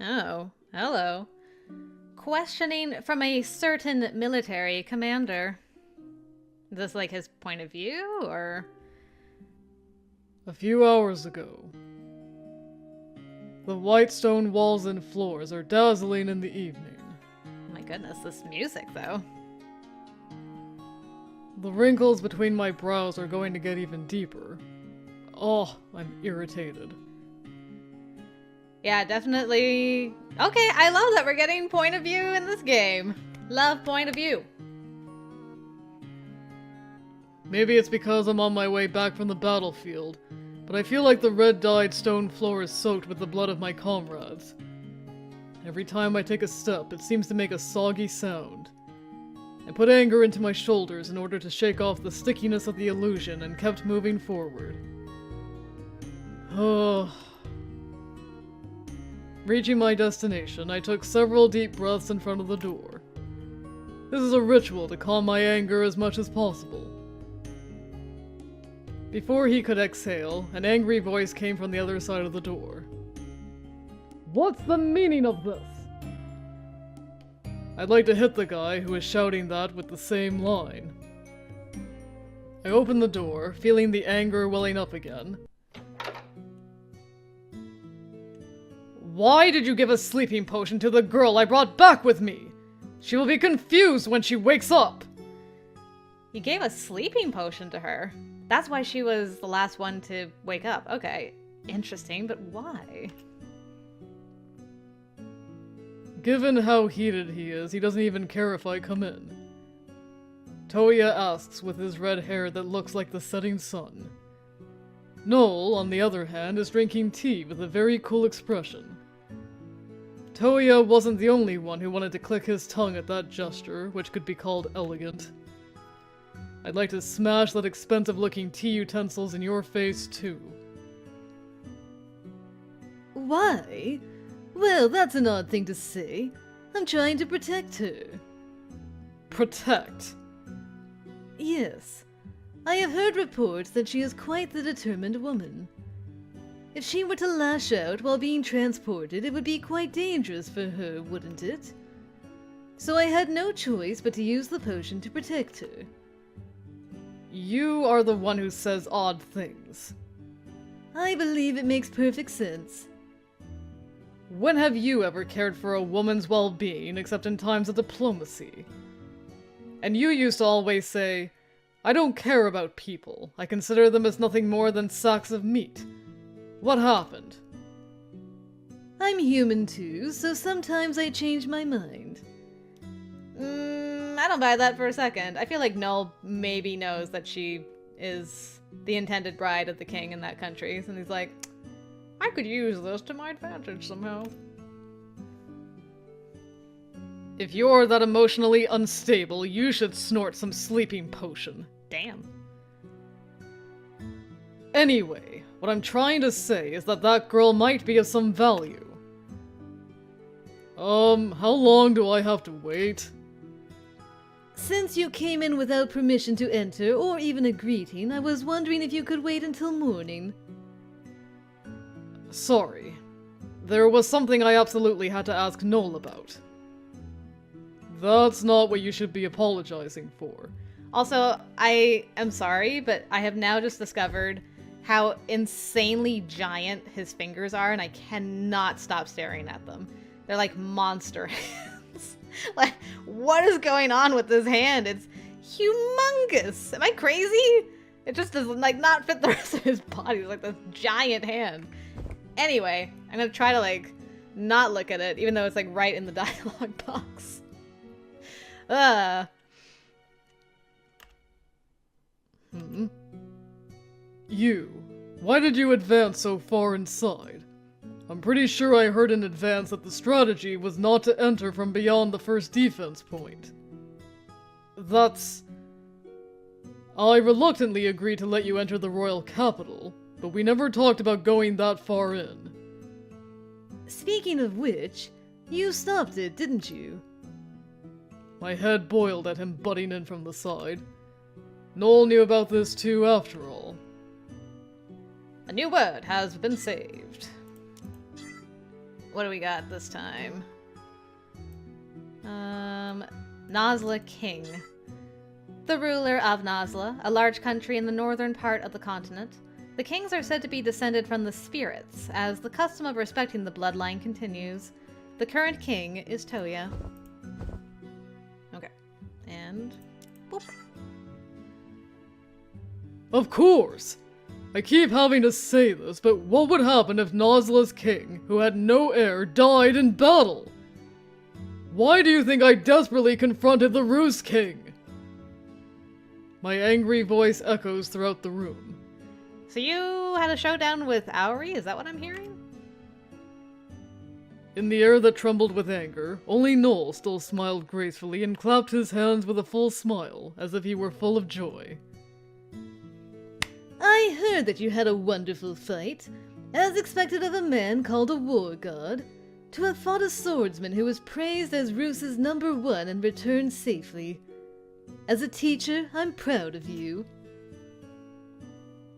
Oh, hello. Questioning from a certain military commander. Is this like his point of view, or? A few hours ago. The white stone walls and floors are dazzling in the evening. Oh my goodness, this music though. The wrinkles between my brows are going to get even deeper. Oh, I'm irritated. Yeah, definitely. Okay, I love that we're getting point of view in this game. Love point of view. Maybe it's because I'm on my way back from the battlefield, but I feel like the red-dyed stone floor is soaked with the blood of my comrades. Every time I take a step, it seems to make a soggy sound. I put anger into my shoulders in order to shake off the stickiness of the illusion and kept moving forward. Reaching my destination, I took several deep breaths in front of the door. This is a ritual to calm my anger as much as possible. Before he could exhale, an angry voice came from the other side of the door. What's the meaning of this? I'd like to hit the guy who was shouting that with the same line. I opened the door, feeling the anger welling up again. Why did you give a sleeping potion to the girl I brought back with me? She will be confused when she wakes up! You gave a sleeping potion to her. That's why she was the last one to wake up. Okay, interesting, but why? Given how heated he is, he doesn't even care if I come in. Toya asks with his red hair that looks like the setting sun. Nohl, on the other hand, is drinking tea with a very cool expression. Toya wasn't the only one who wanted to click his tongue at that gesture, which could be called elegant. I'd like to smash that expensive-looking tea utensils in your face, too. Why? Well, that's an odd thing to say. I'm trying to protect her. Protect? Yes. I have heard reports that she is quite the determined woman. If she were to lash out while being transported, it would be quite dangerous for her, wouldn't it? So I had no choice but to use the potion to protect her. You are the one who says odd things. I believe it makes perfect sense. When have you ever cared for a woman's well-being except in times of diplomacy? And you used to always say, I don't care about people. I consider them as nothing more than sacks of meat. What happened? I'm human too, so sometimes I change my mind. I don't buy that for a second. I feel like Nohl maybe knows that she is the intended bride of the king in that country, and he's like, I could use this to my advantage somehow. If you're that emotionally unstable, you should snort some sleeping potion. Damn. Anyway, what I'm trying to say is that that girl might be of some value. How long do I have to wait? Since you came in without permission to enter, or even a greeting, I was wondering if you could wait until morning. Sorry. There was something I absolutely had to ask Nohl about. That's not what you should be apologizing for. Also, I am sorry, but I have now just discovered how insanely giant his fingers are, and I cannot stop staring at them. They're like monster hands. Like, what is going on with this hand? It's humongous. Am I crazy? It just does like not fit the rest of his body. It's like this giant hand. Anyway, I'm gonna try to like not look at it, even though it's like right in the dialogue box. You. Why did you advance so far inside? I'm pretty sure I heard in advance that the strategy was not to enter from beyond the first defense point. That's... I reluctantly agreed to let you enter the royal capital, but we never talked about going that far in. Speaking of which, you stopped it, didn't you? My head boiled at him butting in from the side. Nohl knew about this too, after all. A new word has been saved. what do we got this time? Nasla King. The ruler of Nasla, a large country in the northern part of the continent. The kings are said to be descended from the spirits, as the custom of respecting the bloodline continues. The current king is Toya. Okay. And... boop. Of course! I keep having to say this, but what would happen if Nasla's king, who had no heir, died in battle? Why do you think I desperately confronted the Rus King? My angry voice echoes throughout the room. So you had a showdown with Auri? Is that what I'm hearing? In the air that trembled with anger, only Nohl still smiled gracefully and clapped his hands with a full smile, as if he were full of joy. I heard that you had a wonderful fight, as expected of a man called a war god. To have fought a swordsman who was praised as Rus's #1 and returned safely. As a teacher, I'm proud of you.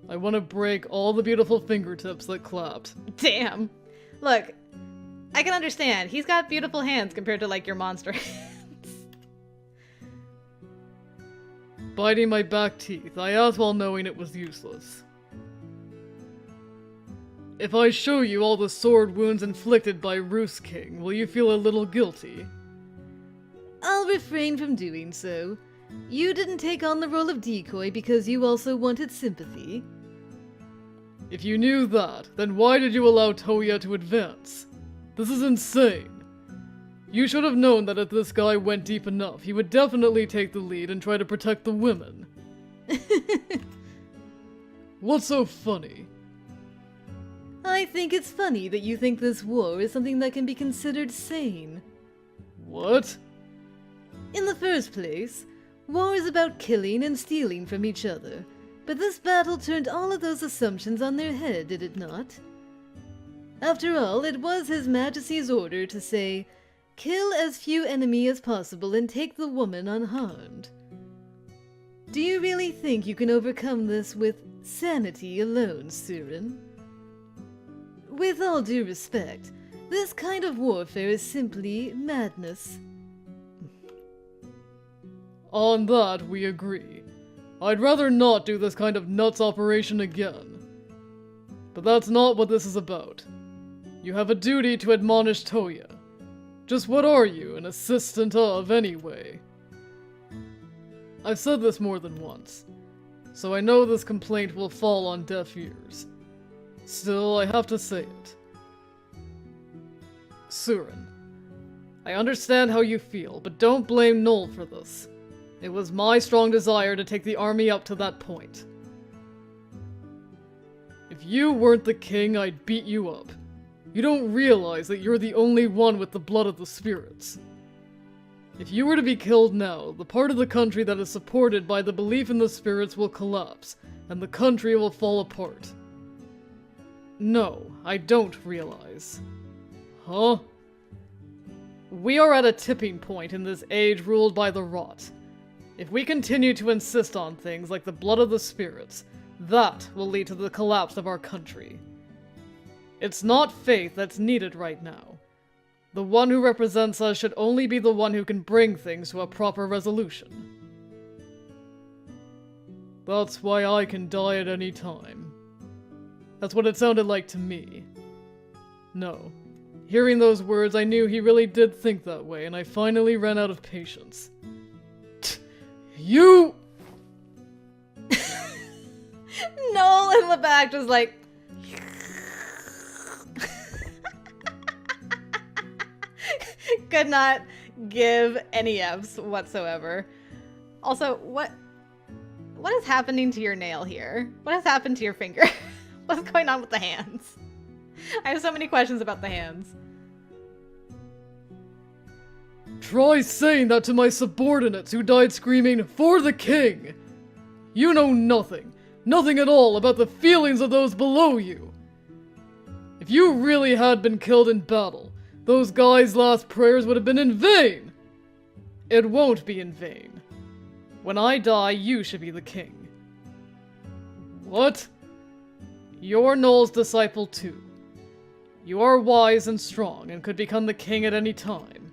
I want to break all the beautiful fingertips that clapped. Damn. Look, I can understand. He's got beautiful hands compared to, like, your monster hands. Biting my back teeth, I asked while knowing it was useless. If I show you all the sword wounds inflicted by Rus King, will you feel a little guilty? I'll refrain from doing so. You didn't take on the role of decoy because you also wanted sympathy. If you knew that, then why did you allow Toya to advance? This is insane. You should have known that if this guy went deep enough, he would definitely take the lead and try to protect the women. What's so funny? I think it's funny that you think this war is something that can be considered sane. What? In the first place, war is about killing and stealing from each other. But this battle turned all of those assumptions on their head, did it not? After all, it was His Majesty's order to say, kill as few enemy as possible and take the woman unharmed. Do you really think you can overcome this with sanity alone, SUREN? With all due respect, this kind of warfare is simply madness. On that, we agree. I'd rather not do this kind of nuts operation again. But that's not what this is about. You have a duty to admonish Toya. Just what are you, an assistant of, anyway? I've said this more than once, so I know this complaint will fall on deaf ears. Still, I have to say it. SUREN, I understand how you feel, but don't blame Nohl for this. It was my strong desire to take the army up to that point. If you weren't the king, I'd beat you up. You don't realize that you're the only one with the blood of the spirits. If you were to be killed now, the part of the country that is supported by the belief in the spirits will collapse, and the country will fall apart. No, I don't realize. Huh? We are at a tipping point in this age ruled by the rot. If we continue to insist on things like the blood of the spirits, that will lead to the collapse of our country. It's not faith that's needed right now. The one who represents us should only be the one who can bring things to a proper resolution. That's why I can die at any time. That's what it sounded like to me. No. Hearing those words, I knew he really did think that way, and I finally ran out of patience. You! Nohl in the back just like... could not give any Fs whatsoever. Also, what is happening to your nail here? What has happened to your finger? What's going on with the hands? I have so many questions about the hands. Try saying that to my subordinates who died screaming, "For the king!" You know nothing, nothing at all about the feelings of those below you. If you really had been killed in battle, those guys' last prayers would have been in vain. It won't be in vain. When I die, you should be the king. What? You're Nohl's disciple too. You are wise and strong, and could become the king at any time.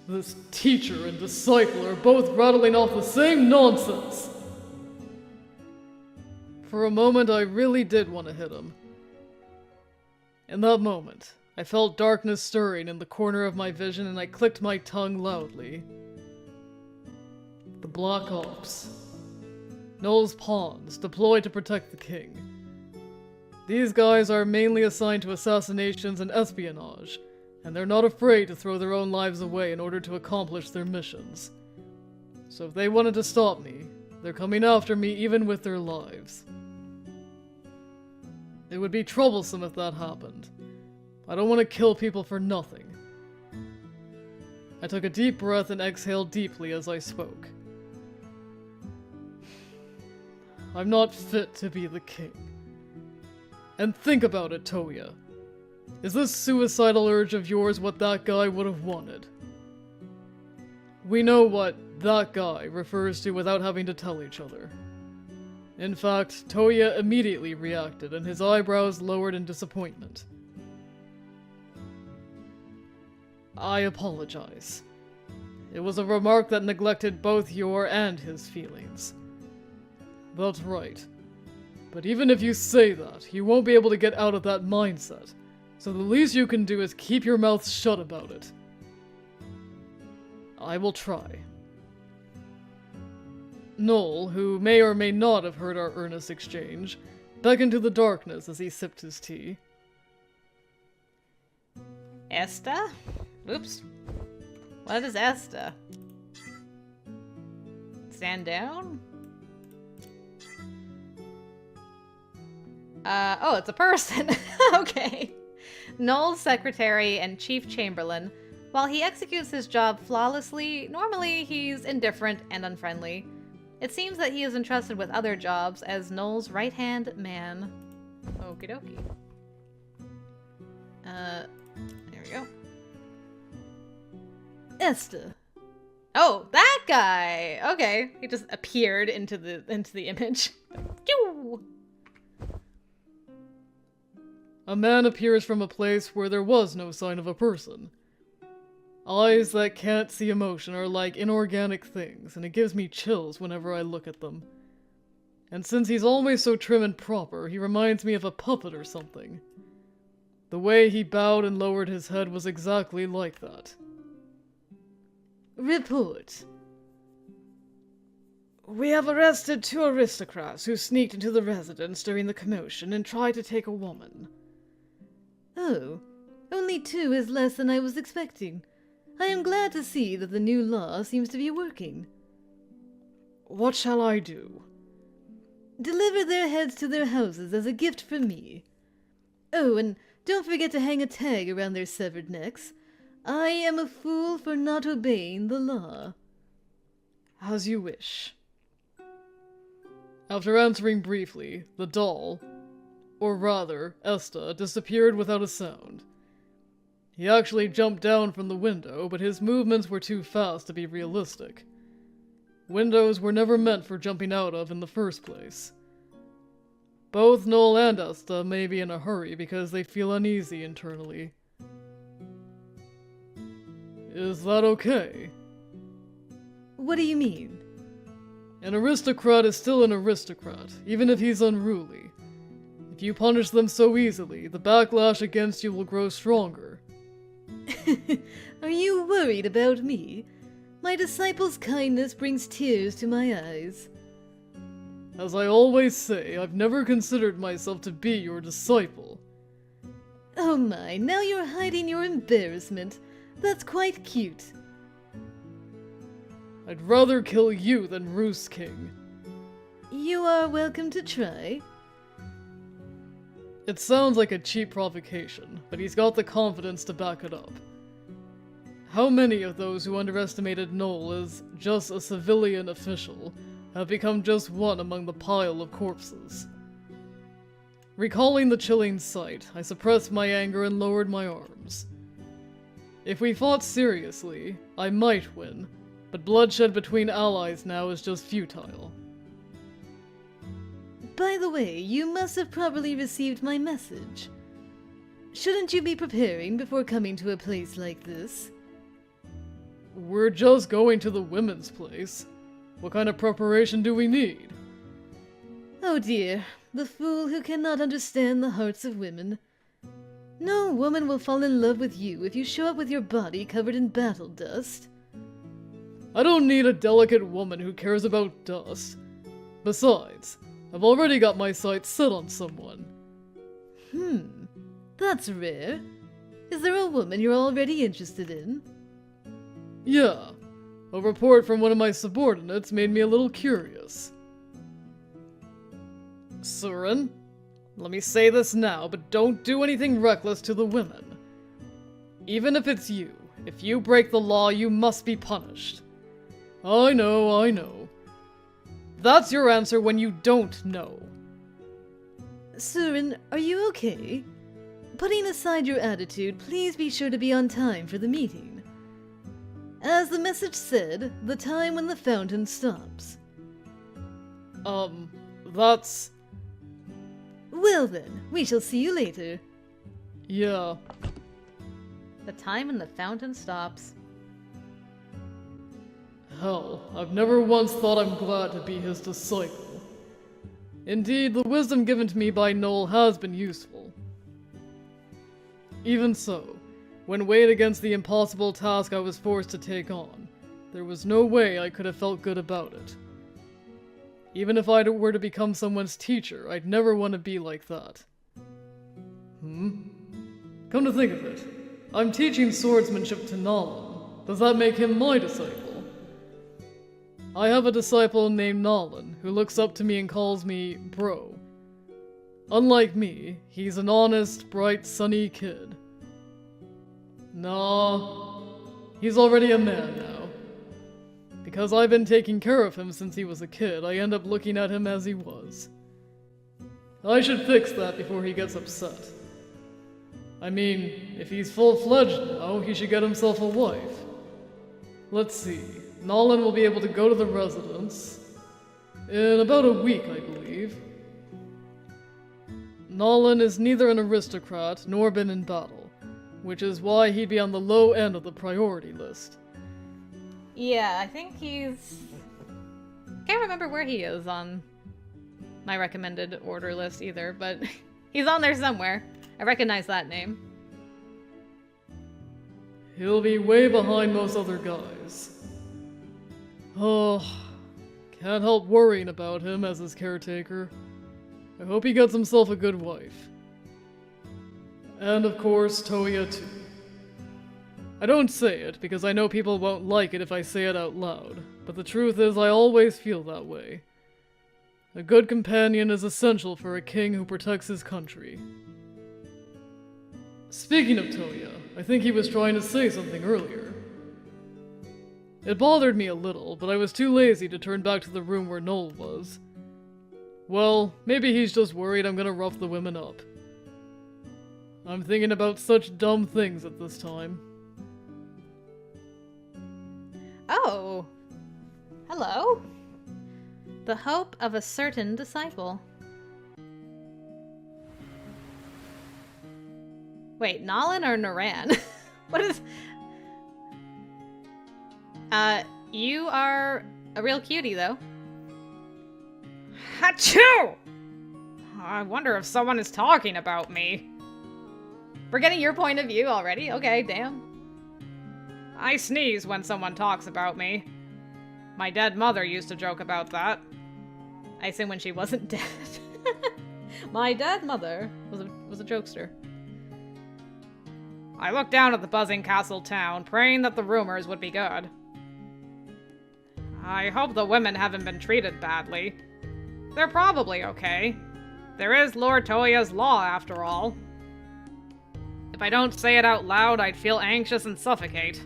This teacher and disciple are both rattling off the same nonsense! For a moment, I really did want to hit him. In that moment, I felt darkness stirring in the corner of my vision, and I clicked my tongue loudly. The Black Ops. Nohl's pawns, deployed to protect the king. These guys are mainly assigned to assassinations and espionage, and they're not afraid to throw their own lives away in order to accomplish their missions. So if they wanted to stop me, they're coming after me even with their lives. It would be troublesome if that happened. I don't want to kill people for nothing. I took a deep breath and exhaled deeply as I spoke. I'm not fit to be the king. And think about it, Toya. Is this suicidal urge of yours what that guy would have wanted? We know what that guy refers to without having to tell each other. In fact, Toya immediately reacted, and his eyebrows lowered in disappointment. I apologize. It was a remark that neglected both your and his feelings. That's right. But even if you say that, you won't be able to get out of that mindset. So the least you can do is keep your mouth shut about it. I will try. Nohl, who may or may not have heard our earnest exchange, beckoned to the darkness as he sipped his tea. Esta? Oops. What is Esta? Stand down? Oh, it's a person. Okay. Nohl's secretary and chief chamberlain. While he executes his job flawlessly, normally he's indifferent and unfriendly. It seems that he is entrusted with other jobs as Nohl's right-hand man. Okie dokie. There we go. Esta. Oh, that guy! Okay. He just appeared into the image. Choo! A man appears from a place where there was no sign of a person. Eyes that can't see emotion are like inorganic things, and it gives me chills whenever I look at them. And since he's always so trim and proper, he reminds me of a puppet or something. The way he bowed and lowered his head was exactly like that. Report. We have arrested 2 aristocrats who sneaked into the residence during the commotion and tried to take a woman. Oh, only 2 is less than I was expecting. I am glad to see that the new law seems to be working. What shall I do? Deliver their heads to their houses as a gift from me. Oh, and don't forget to hang a tag around their severed necks. I am a fool for not obeying the law. As you wish. After answering briefly, the doll, or rather, Esta, disappeared without a sound. He actually jumped down from the window, but his movements were too fast to be realistic. Windows were never meant for jumping out of in the first place. Both Nohl and Esta may be in a hurry because they feel uneasy internally. Is that okay? What do you mean? An aristocrat is still an aristocrat, even if he's unruly. If you punish them so easily, the backlash against you will grow stronger. Are you worried about me? My disciple's kindness brings tears to my eyes. As I always say, I've never considered myself to be your disciple. Oh my, now you're hiding your embarrassment. That's quite cute. I'd rather kill you than Roos King. You are welcome to try. It sounds like a cheap provocation, but he's got the confidence to back it up. How many of those who underestimated Nohl as just a civilian official have become just one among the pile of corpses? Recalling the chilling sight, I suppressed my anger and lowered my arms. If we fought seriously, I might win, but bloodshed between allies now is just futile. By the way, you must have probably received my message. Shouldn't you be preparing before coming to a place like this? We're just going to the women's place. What kind of preparation do we need? Oh dear, the fool who cannot understand the hearts of women. No woman will fall in love with you if you show up with your body covered in battle dust. I don't need a delicate woman who cares about dust. Besides, I've already got my sights set on someone. That's rare. Is there a woman you're already interested in? Yeah. A report from one of my subordinates made me a little curious. SUREN, let me say this now, but don't do anything reckless to the women. Even if it's you, if you break the law, you must be punished. I know. That's your answer when you don't know. SUREN, are you okay? Putting aside your attitude, please be sure to be on time for the meeting. As the message said, the time when the fountain stops. That's... Well then, we shall see you later. yeah. The time when the fountain stops. Hell, I've never once thought I'm glad to be his disciple. Indeed, the wisdom given to me by Nohl has been useful. Even so, when weighed against the impossible task I was forced to take on, there was no way I could have felt good about it. Even if I were to become someone's teacher, I'd never want to be like that. Come to think of it, I'm teaching swordsmanship to Naala. Does that make him my disciple? I have a disciple named Naala, who looks up to me and calls me bro. Unlike me, he's an honest, bright, sunny kid. Nah, he's already a man now. Because I've been taking care of him since he was a kid, I end up looking at him as he was. I should fix that before he gets upset. I mean, if he's full-fledged now, he should get himself a wife. Let's see, Nolan will be able to go to the residence in about a week, I believe. Nolan is neither an aristocrat nor been in battle, which is why he'd be on the low end of the priority list. Yeah, I think he's... Can't remember where he is on my recommended order list either, but he's on there somewhere. I recognize that name. He'll be way behind most other guys. Oh, can't help worrying about him as his caretaker. I hope he gets himself a good wife. And of course, Toya too. I don't say it because I know people won't like it if I say it out loud, but the truth is I always feel that way. A good companion is essential for a king who protects his country. Speaking of Toya, I think he was trying to say something earlier. It bothered me a little, but I was too lazy to turn back to the room where Nohl was. Well, maybe he's just worried I'm gonna rough the women up. I'm thinking about such dumb things at this time. Oh! Hello? The hope of a certain disciple. Wait, Nalan or Naran? What is... you are a real cutie, though. Achoo! I wonder if someone is talking about me. We're getting your point of view already? Okay, damn. I sneeze when someone talks about me. My dead mother used to joke about that. I assume when she wasn't dead. My dead mother was a jokester. I looked down at the buzzing castle town, praying that the rumors would be good. I hope the women haven't been treated badly. They're probably okay. There is Lord Toya's law, after all. If I don't say it out loud, I'd feel anxious and suffocate.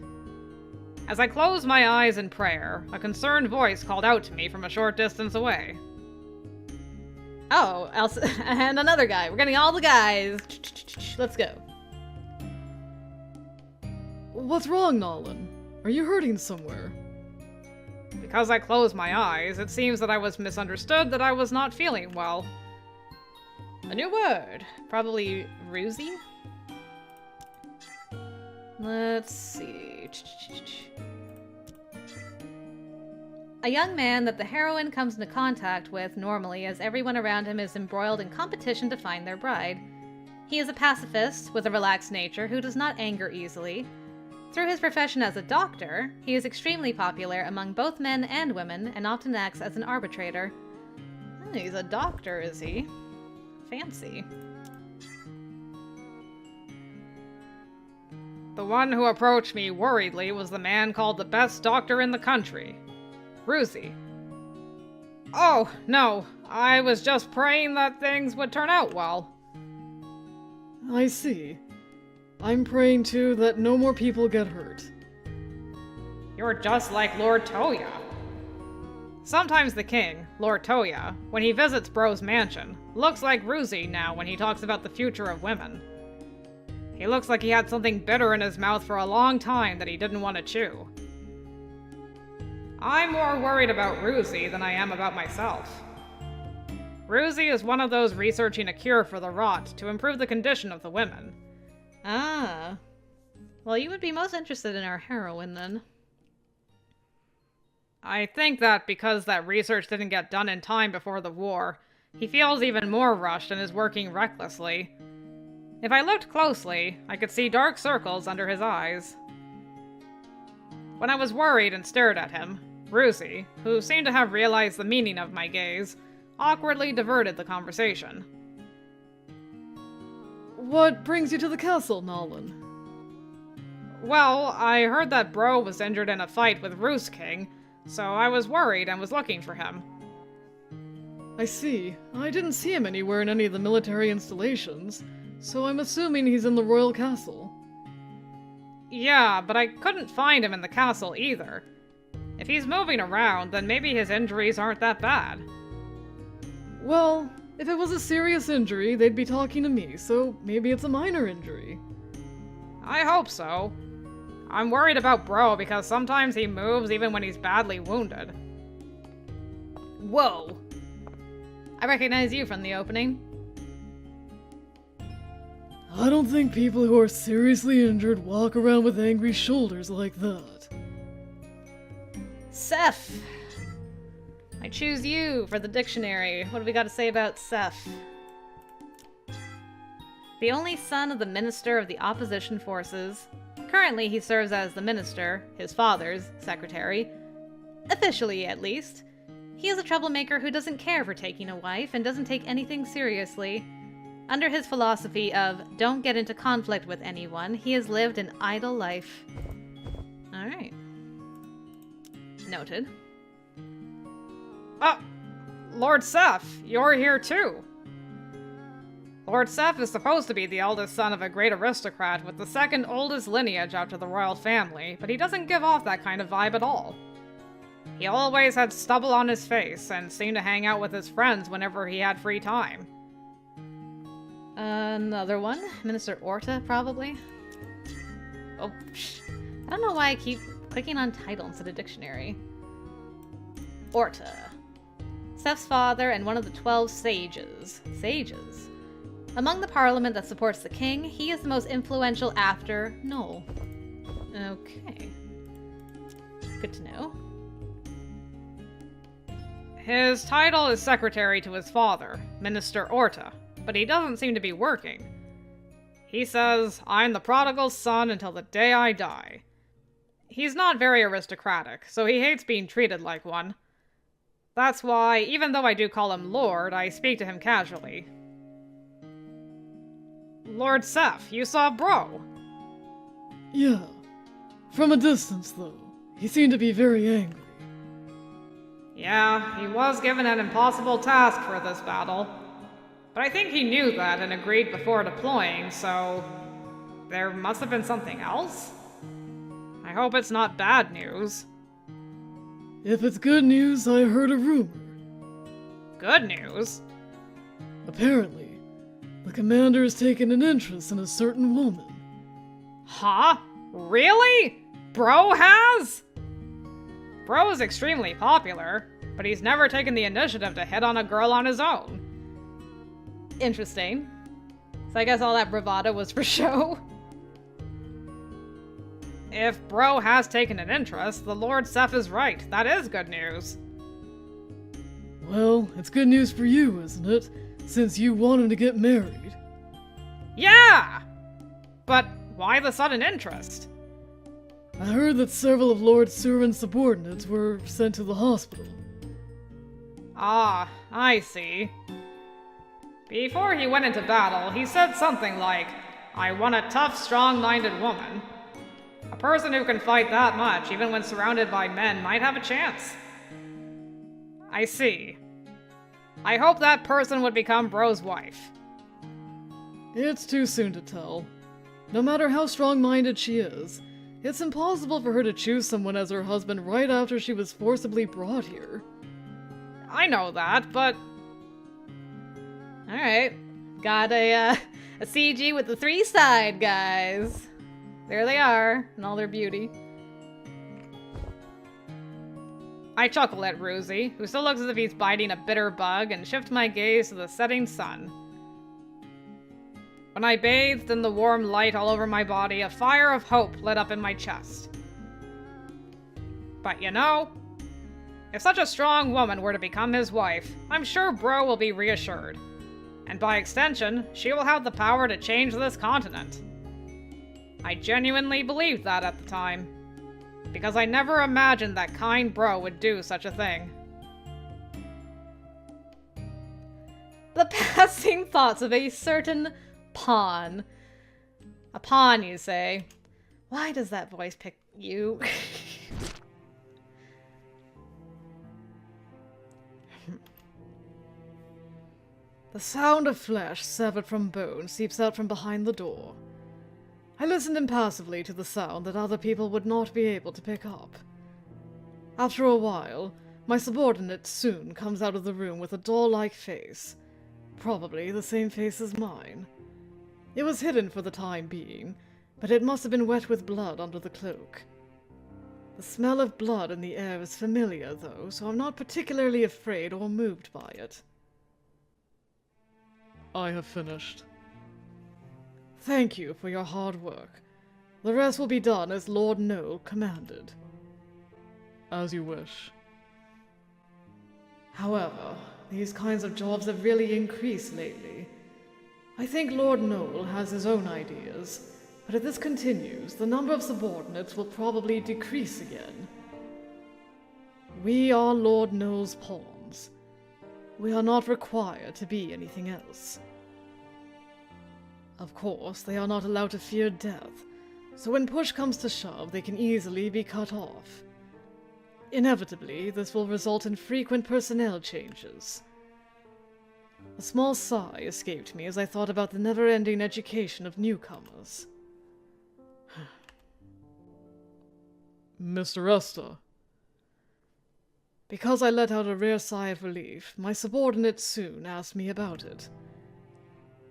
As I closed my eyes in prayer, a concerned voice called out to me from a short distance away. Oh, Elsa, and another guy. We're getting all the guys. Let's go. What's wrong, Nolan? Are you hurting somewhere? Because I closed my eyes, it seems that I was misunderstood that I was not feeling well. A new word. Probably roozy? Let's see. A young man that the heroine comes into contact with normally, as everyone around him is embroiled in competition to find their bride. He is a pacifist with a relaxed nature who does not anger easily. Through his profession as a doctor, he is extremely popular among both men and women and often acts as an arbitrator. Oh, he's a doctor, is he? Fancy. The one who approached me worriedly was the man called the best doctor in the country. Ruzi. Oh, no. I was just praying that things would turn out well. I see. I'm praying too that no more people get hurt. You're just like Lord Toya. Sometimes the king, Lord Toya, when he visits Bro's mansion, looks like Ruzi now when he talks about the future of women. He looks like he had something bitter in his mouth for a long time that he didn't want to chew. I'm more worried about Ruzi than I am about myself. Ruzi is one of those researching a cure for the rot to improve the condition of the women. Ah. Well, you would be most interested in our heroine, then. I think that because that research didn't get done in time before the war, he feels even more rushed and is working recklessly. If I looked closely, I could see dark circles under his eyes. When I was worried and stared at him, Ruzi, who seemed to have realized the meaning of my gaze, awkwardly diverted the conversation. What brings you to the castle, Nolan? Well, I heard that Bro was injured in a fight with Roos King, so I was worried and was looking for him. I see. I didn't see him anywhere in any of the military installations, so I'm assuming he's in the royal castle. Yeah, but I couldn't find him in the castle either. If he's moving around, then maybe his injuries aren't that bad. Well, if it was a serious injury, they'd be talking to me, so maybe it's a minor injury. I hope so. I'm worried about Bro because sometimes he moves even when he's badly wounded. Whoa! I recognize you from the opening. I don't think people who are seriously injured walk around with angry shoulders like that. Seth! I choose you for the dictionary. What do we got to say about Seth? The only son of the minister of the opposition forces. Currently, he serves as the minister, his father's secretary. Officially, at least. He is a troublemaker who doesn't care for taking a wife and doesn't take anything seriously. Under his philosophy of don't get into conflict with anyone, he has lived an idle life. Alright. Noted. Lord Seth, you're here too. Lord Seth is supposed to be the eldest son of a great aristocrat with the second oldest lineage after the royal family, but he doesn't give off that kind of vibe at all. He always had stubble on his face and seemed to hang out with his friends whenever he had free time. Another one? Minister Orta, probably? Oh, I don't know why I keep clicking on title instead of dictionary. Orta. Seth's father and one of the 12 sages. Sages? Among the parliament that supports the king, he is the most influential after Nohl. Okay. Good to know. His title is secretary to his father, Minister Orta, but he doesn't seem to be working. He says, I'm the prodigal son until the day I die. He's not very aristocratic, so he hates being treated like one. That's why, even though I do call him Lord, I speak to him casually. Lord Seth, you saw Bro. Yeah. From a distance, though. He seemed to be very angry. Yeah, he was given an impossible task for this battle. But I think he knew that and agreed before deploying, so... there must have been something else? I hope it's not bad news. If it's good news, I heard a rumor. Good news? Apparently, the commander has taken an interest in a certain woman. Huh? Really? Bro has? Bro is extremely popular, but he's never taken the initiative to hit on a girl on his own. Interesting. So I guess all that bravado was for show. If Bro has taken an interest, the Lord Seth is right. That is good news. Well, it's good news for you, isn't it? Since you want him to get married. Yeah! But why the sudden interest? I heard that several of Lord SUREN's subordinates were sent to the hospital. Ah, I see. Before he went into battle, he said something like, "I want a tough, strong-minded woman." A person who can fight that much, even when surrounded by men, might have a chance. I see. I hope that person would become Bro's wife. It's too soon to tell. No matter how strong-minded she is, it's impossible for her to choose someone as her husband right after she was forcibly brought here. I know that, but... Alright. Got a CG with the 3 side guys. There they are, in all their beauty. I chuckle at Ruzi, who still looks as if he's biting a bitter bug, and shift my gaze to the setting sun. When I bathed in the warm light all over my body, a fire of hope lit up in my chest. But you know, if such a strong woman were to become his wife, I'm sure Bro will be reassured. And by extension, she will have the power to change this continent. I genuinely believed that at the time, because I never imagined that kind Bro would do such a thing. The passing thoughts of a certain pawn. A pawn, you say? Why does that voice pick you? The sound of flesh severed from bone seeps out from behind the door. I listened impassively to the sound that other people would not be able to pick up. After a while, my subordinate soon comes out of the room with a doll-like face. Probably the same face as mine. It was hidden for the time being, but it must have been wet with blood under the cloak. The smell of blood in the air is familiar, though, so I'm not particularly afraid or moved by it. I have finished. Thank you for your hard work. The rest will be done as Lord Nohl commanded. As you wish. However, these kinds of jobs have really increased lately. I think Lord Nohl has his own ideas, but if this continues, the number of subordinates will probably decrease again. We are Lord Nohl's pawns. We are not required to be anything else. Of course, they are not allowed to fear death, so when push comes to shove, they can easily be cut off. Inevitably, this will result in frequent personnel changes. A small sigh escaped me as I thought about the never-ending education of newcomers. Mr. Esta. Because I let out a rare sigh of relief, my subordinate soon asked me about it.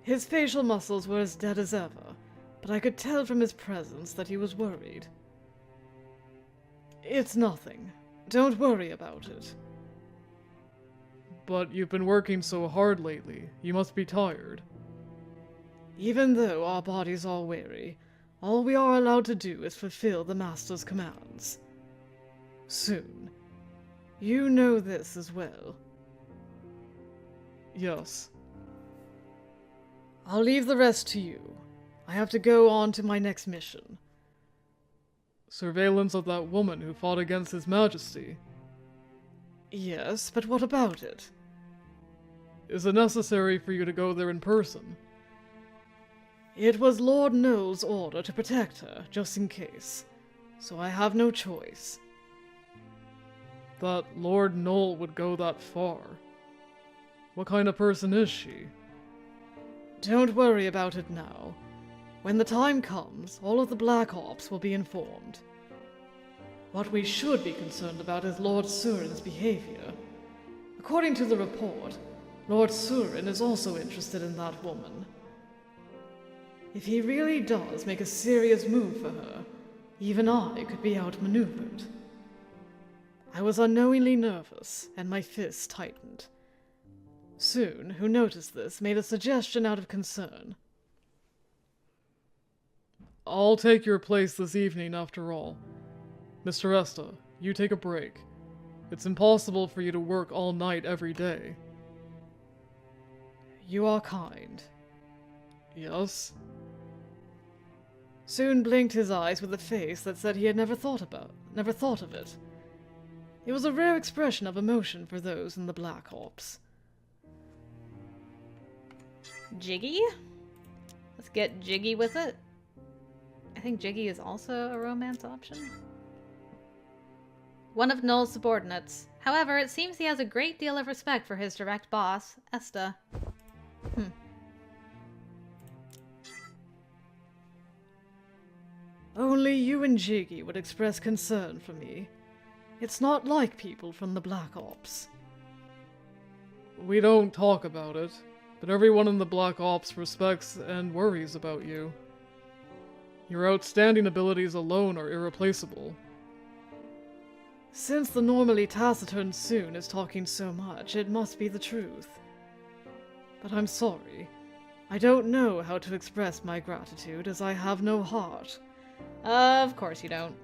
His facial muscles were as dead as ever, but I could tell from his presence that he was worried. It's nothing. Don't worry about it. But you've been working so hard lately. You must be tired. Even though our bodies are weary, all we are allowed to do is fulfill the Master's commands. Soon. You know this as well. Yes. I'll leave the rest to you. I have to go on to my next mission. Surveillance of that woman who fought against His Majesty. Yes, but what about it? Is it necessary for you to go there in person? It was Lord Nohl's order to protect her, just in case, so I have no choice. That Lord Nohl would go that far. What kind of person is she? Don't worry about it now. When the time comes, all of the Black Ops will be informed. What we should be concerned about is Lord SUREN's behavior. According to the report, Lord SUREN is also interested in that woman. If he really does make a serious move for her, even I could be outmaneuvered. I was unknowingly nervous, and my fists tightened. Soon, who noticed this, made a suggestion out of concern. I'll take your place this evening after all. Mr. Esta, you take a break. It's impossible for you to work all night every day. You are kind. Yes? Soon blinked his eyes with a face that said he had never thought of it. It was a rare expression of emotion for those in the Black Ops. Jiggy? Let's get jiggy with it. I think jiggy is also a romance option. One of Nohl's subordinates. However, it seems he has a great deal of respect for his direct boss, Esta. Only you and Jiggy would express concern for me. It's not like people from the Black Ops. We don't talk about it, but everyone in the Black Ops respects and worries about you. Your outstanding abilities alone are irreplaceable. Since the normally taciturn Soon is talking so much, it must be the truth. But I'm sorry. I don't know how to express my gratitude, as I have no heart. Of course you don't.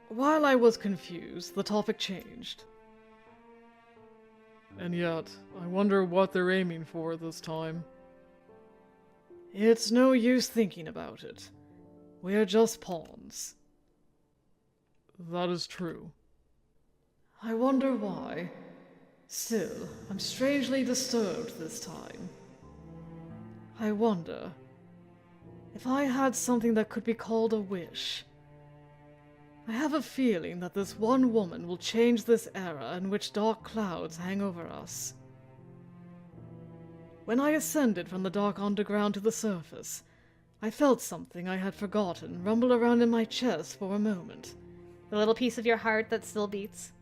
While I was confused, the topic changed. And yet, I wonder what they're aiming for this time. It's no use thinking about it. We're just pawns. That is true. I wonder why. Still, I'm strangely disturbed this time. I wonder if I had something that could be called a wish. I have a feeling that this one woman will change this era in which dark clouds hang over us. When I ascended from the dark underground to the surface, I felt something I had forgotten rumble around in my chest for a moment. The little piece of your heart that still beats.